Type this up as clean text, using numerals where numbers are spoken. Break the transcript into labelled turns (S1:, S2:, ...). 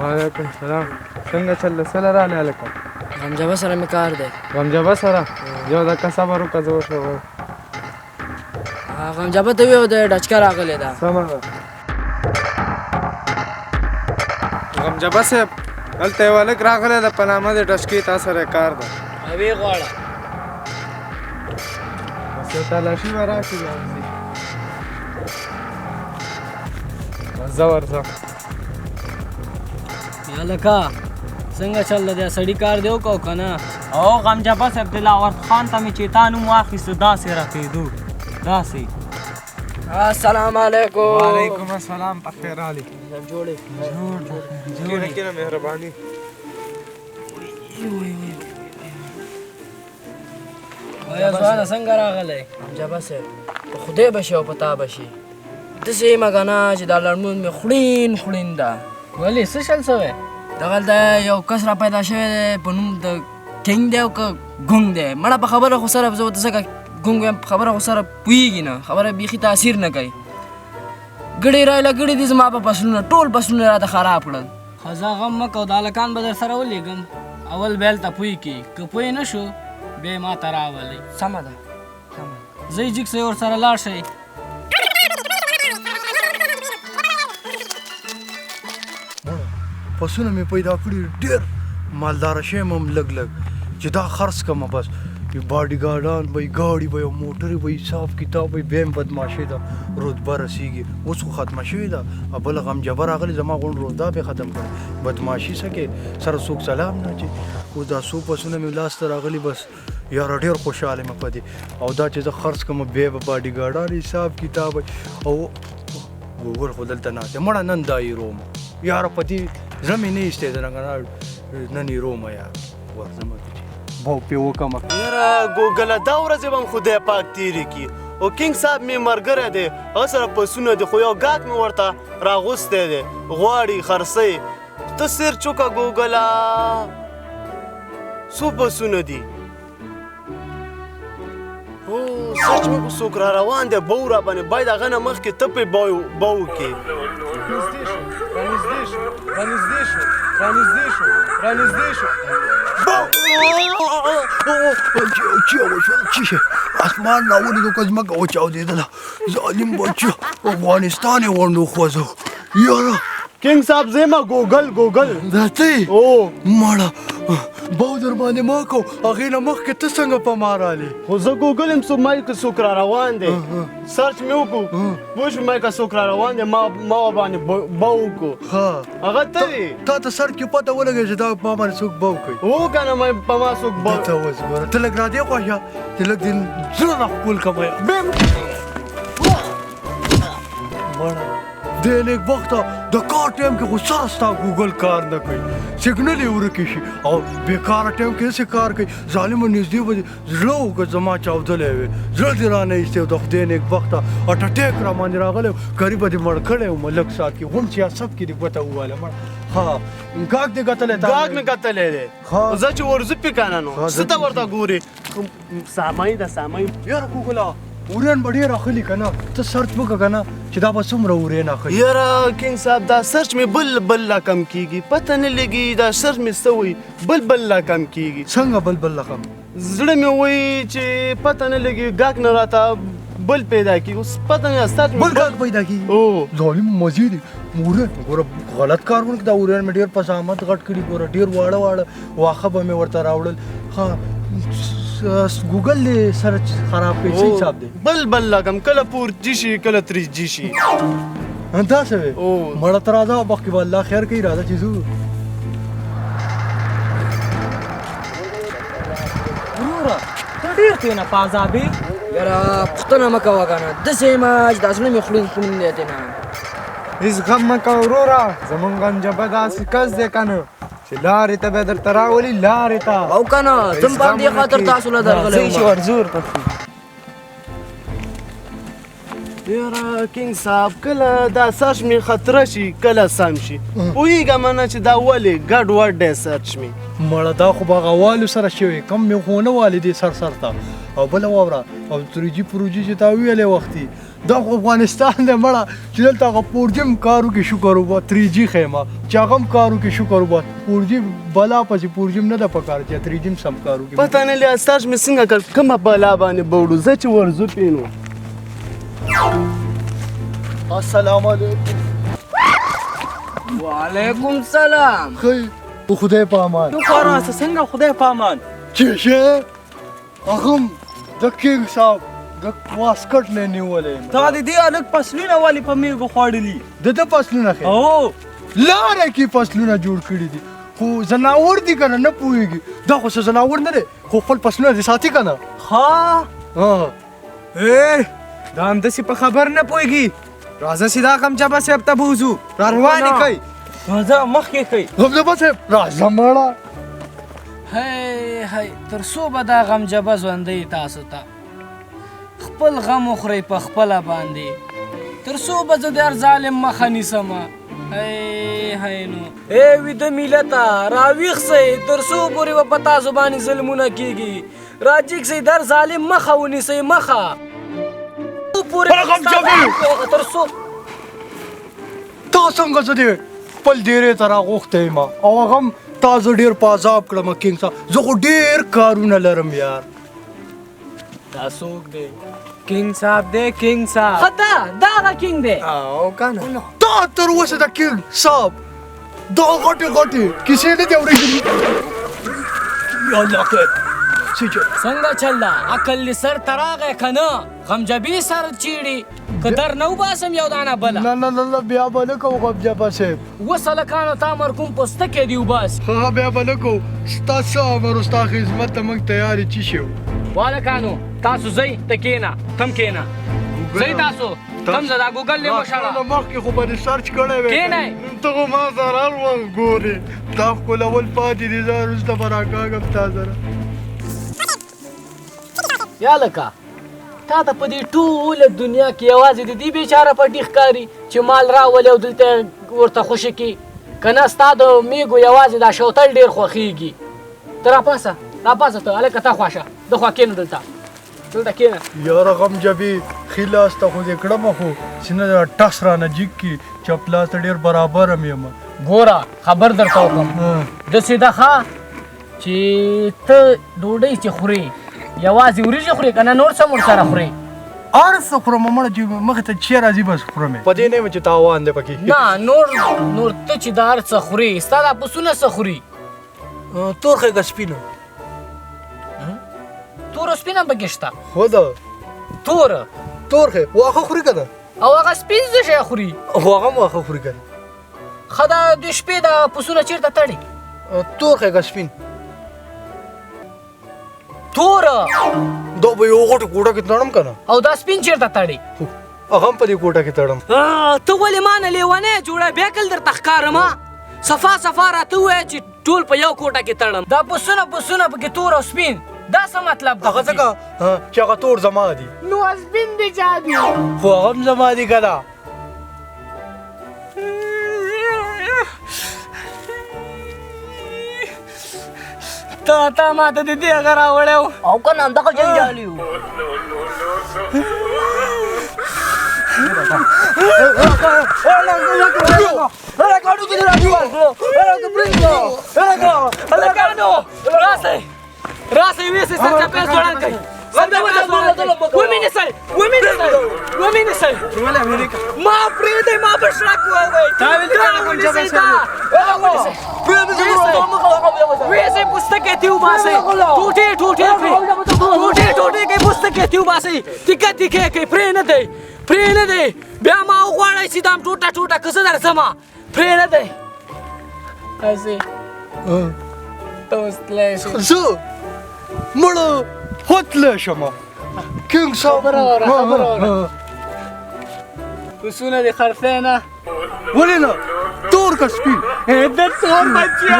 S1: وعلیکم السلام. څنګه چل سره راغلی هلکه؟
S2: غمجبه سره مې کار دی.
S1: غمجبه سره؟ یو دقیقه صبر وکړه زه ورته وایم.
S2: غمجبه ته ویو د ډچکه راغلی ده.
S1: سمه ده. غمجبه صاحب هلته یو هلک راغلی ده په نامه د ډچکې تا سره کار ده.
S2: ویې غواړه.
S1: بس یو تلاشي به راشي بیا وځي. بس زه ورځم.
S2: هلکه څنګه چل دی سړي کار دی وکړو که نه؟
S3: او غمجبه صاحب دلاور خان ته مې چې تا نوم واخیسته داسې راکېدو داسې.
S2: السلام علیکم.
S1: وعلیکم السلام. په خیر راغلي.
S2: جوړې
S1: کینه کینه مهرباني.
S2: وایه ځوانه څنګه راغلی؟ غمجبه صاحب په خدای به شي او په تا به شي. داسې یم که نه چې دا لړمون مې خړین خړین ده. ولې څه شل شوی؟ دغلته یو کس را پیدا شوی دی په نوم د کینګ دی او که ګونګ دی. مړه په خبره خو سره زه ورته ځکه ګونګ یم په خبره خو سره پوهېږي نه. خبره بیخي تاثیر نه کوي. ګړې رایله ګړې دي زما په فصلونه ټول فصلونه راته خراب کړل.
S3: ښه زه غم مه کوه دا هلکان به در سره ولېږم اول به هلته پوه کړي که پوه نه شو بیا یې ما ته راولئ.
S2: سمه ده
S3: ځئ جګ سئ ورسره لاړ شئ.
S4: پسونه مې پیدا کړي ډېر مالداره شوی یم هم لږ لږ چې دا خرڅ کړمه بس باډي ګارډان به وي ګاډي به وي او موټرې به وي حساب کتاب به وي بیا هم بدماشي ده رتبه رسېږي. اوس خو ختمه شوې ده. بله غمجبه راغلې زما غونډ رتبه به ختم کړه. بدماشي څه کې سره څوک سلام نه چې اوس دا څو پسونه مې لاسته راغلي بس یاره ډېر خوشحاله یم په دې. او دا چې زه خرڅ کړم بیا به باډي ګارډان حساب کتاب او ګوګل خو دلته ناست دی. مړه نن دا یې رومه یاره په دې زړه مې نه ایستې ده نن یې رومه یاره ورځمه باو پې وکړمه.
S5: یاره ګوګله دا ورځې به هم خدای پاک تېرې کړي. او کینګ صاحب مې ملګری دی هغه سره پسونه دي خو یو ګاک مې ورته راغوستی دی غواړي خرڅوي. ته سیر چوکه ګوګله څو پسونه دي؟ هو سچ مې څوک را روان دی بو را باندې باید هغه نه مخکې ته پې بو وکړې.
S4: رانږدې شو چی شي اسمان راولیدو که ځمکه وچاودېدله ظالم بچو افغانستان یې غونډو خوځو. یاره
S5: کینګ صاحب زما ګوګل
S4: دا ته یې مړه باو در باندې ما کو هغې نه مخکې ته څنګه په ما رالې؟
S5: خو زه ګوګل یم که څوک را روان دی سرچ مې وکړو پوه شو که څوک را روان دی ما باندې به وکړو. هغه ته یې
S4: تا ته سر کې پته ولګوي چې دا ما باندې څوک به وکوي؟
S5: هو که نه په ما څوک به
S4: ته اوس ګوره ته لږ را دې خوا شه چې لږ دې زړه راښکول کړم مړه دې نیک بخته د کار ټایم کې خو سره ستا ګوګل کار نه کوي سګنل یې ورکې شي او بېکاره ټایم کې هسې کار کوي. ظالمه نږدې به دې زړه وکړه زما چاودلی وې زړه دې رانه ایستی و د خدای نیک بخته اټټیک را باندې راغلی و کري به دې مړ کړی وم لږ ساعت کې غونډ سیاست کې دې ګوته وواله مړه. ها ګاګ دې کتلی
S5: ګاګ مې کتلی دی زه چې ورځو پې که نه نو څه ته ورته ګورې سامۍ ده سامۍ.
S4: یاره ګوګله اورین به ډېر اخلي که نه ته سرچ وکړه که نه چې دا به څومره اورین اخلي.
S5: یاره کینګ صاحب دا سرچ مې بل رقم کېږي پته نه لګي دا سرچ مې څه وایي بل رقم کېږي.
S4: څنګه بل رقم؟
S5: زړه مې وایي چې پته نه لګي ګاګ نه راته بل پیدا کېږي اوس پته نه سرچ
S4: بل ګاګ پیدا کېږي. ظالم مزې دي اورین ګوره غلط کار ونه دا اورین مې ډېر په زحمت غټ کړي ګوره ډېر واړه واښه به مې ورته راوړل. ها ګوګل دې سرچ خراب کوي څه حساب دی؟
S5: بل لګم کله پورجي شي کله تریجي شي.
S4: داسې وې مړه ته راځه مخکې به الله خیر کوي راځه چې ځو.
S3: وروره ته ډېر تېنه په عذابې.
S2: یاره پوښتنه مه کوه که نه داسې یم چې دا زړه مې خړین خړین دی تېنه.
S1: هېڅ غم مه کوه وروره زمونږ غمجبه داسې کس دی که نه چې لارې ته به درته راولي لارې ته
S2: او که نه زم په همدې خاطر تاسو له درغلی وم.
S5: یاره کینګ صاحب کله دا سرچ مې خطره شي کله سم شي پوهېږم نه چې دا ولې ګډ وډ دی سرچ مې
S4: مړه دا خو به هغه والو سره شوی کم مې خو نه والې دې سر ته او بله واوره او 3G پروجي چې تا ویلې وختي دا خو افغانستان دی مړه چې دلته هغه 4G هم کار وکړي شکر وبه 3G خیمه چې هغه هم کار وکړي شکر وبه 4G بلا پسې 4G هم نه ده پکار چې 3G هم سم کار وکړي
S5: پته نه لیا سرچ مې څنګه کړ کومه بلا باندې بوړو زه چې ورځو پینو
S4: السلام علیکم
S3: وعلیکم سلام
S4: خی په خدای په امان
S3: تو خوراسه څنګه خدای په امان
S4: چې شه هغه هم د کینګ صاحب د واسکټ نه نیولې
S3: تا دې الګ پسلونه والی په میګو خوړلی
S4: د فصلونه خې
S3: او
S4: لاره کې فصلونه جوړ کړي دي خو زناور دي کنه نه پوهیږي دا خو څه زناور نه دی خو خپل فصلونه دي ساتي کنه
S3: ها
S1: دا همداسې په خبر نه پوهېږي راځه سیدا غمجبه صاحب ته بوځو را روانې کوي
S3: راځه مخکې کوي
S4: غمجبه صاحب راځه مړه
S3: هی تر څو به دا غمجبه ژوندی تاسو ته خپل غم وخورئ په خپله باندې تر څو به زه د هر ظالم مخه نیسمه هی نو ویده ملته راویښ سئ تر څو پورې به په تاسو باندې ظلمونه کېږي راجیګ سئ د هر ظالم مخه ونیسئ مخه تر څو
S4: تا څنګه زه دې خپل ډېرې ته راغوښتی یم او هغه هم تا زه ډېر په عذاب کړم کینګ صاحب زه خو ډېر کارونه لرم یار
S3: دا څوک دی
S1: کینګ صاحب دی کینګ صاحب
S3: ښه دا هغه کینګ دی
S1: او کنه
S4: تا تر اوسه د کینګ صاحب دا غټې کیسې نه دي اورېدلي
S3: څنګه چل دا عقل دې سر ته راغی که نه غمجبي سر چیړي که در نه وباسم یو دانه بله
S4: نه بیا به نه کوو غمجبه صاحب
S3: اوس هلکانو تا مرکوم پوستکی دې وباسي
S4: ها بیا به نه کوو ستا څه امر و ستا خدمت ته موږ تیار یو چی شو
S3: والکانو تاسو ځئ ته کښېنه تم کښېنه ځئ تاسو تم ځه دا ګوګل دې وشړه
S4: مخکې خو به دې سرچ کړی وی
S3: کښېنئ
S4: ته خو ما سره هر وخت ګورې تا ښکلول پاتې دي زه وروسته به راکاږم تا سره
S3: یا لکه تا ته په دې ټوله دنیا کې یوازې د دې بیچاره پټي ښکاري چې مال راولي او دلته ورته خوشي کړي که نه ستا د میږو یوازې دا شوتل ډېر خوښېږي ته راپاسه ته هلکه ته خواشه د خوا کښېنه دلته کښېنه
S4: یاره غمجبې ښي لاس ته خو دې کړم خو سینه ټس رانه جګ کړي چپ لاس ته ډېر برابر هم یم
S3: ګوره خبر درته وکړم داسې ده ښه چې ته ډوډۍ چې خورې یوازې وریجې خورې که نه نور څه ورسره خورې
S4: هر څه خورم مړه چې مخې ته چې راځي بس خورم په دې نه یم چې تاوان دی پکې
S3: نه نور ته چې دا هر څه خورې ستا دا پسونه څه خوري
S4: تور خیږه سپینه
S3: توره سپینه پکې شته
S4: خو ده
S3: توره
S4: تور خې واښه خوري که نه
S3: او هغه سپین څه شی خوري
S4: خو هغه هم واښه خوري که نه
S3: ښه دا د شپې دا پسونه چېرته تړي
S4: تور خیږه سپین
S3: توره
S4: دا به یو غټه کوټه کې تړم که نه
S3: او دا سپین چېرته تړي
S4: هغه هم په دې کوټه کې تړم
S3: ته ولې ما نه لیونی جوړه بیا کل درته ښکارم صفا راته ووایه چې ټول په یو کوټه کې تړم دا پسونه پکې تور او سپین دا څه مطلب ده
S4: هغه ځکه چې هغه تور زما دي
S3: نو سپین دي چا دي
S4: خو هغه هم زما دي که نه
S3: تا ما ته د دې هغه راوړی و او که نه همدغه جنجالي و راسئ ویسئ سرچپه ځوړن کوي ومې نیسئ ما پرېږدئ ما به شړک ویسئ پوستکی تې وباسئ ټوټې کړئ پوستکی تې وباسئ تیکه کړئ پرې نه دی بیا ما وغواړئ چې دام ټوټه که زه درځمه پرې نه دی هسې ته اوس تللی شې
S4: زه مړه هتلی شمه کینګ صاحب
S3: خبره پسونه دې خرڅی نه
S4: ولې نه تور که سپین
S3: د تور بچیا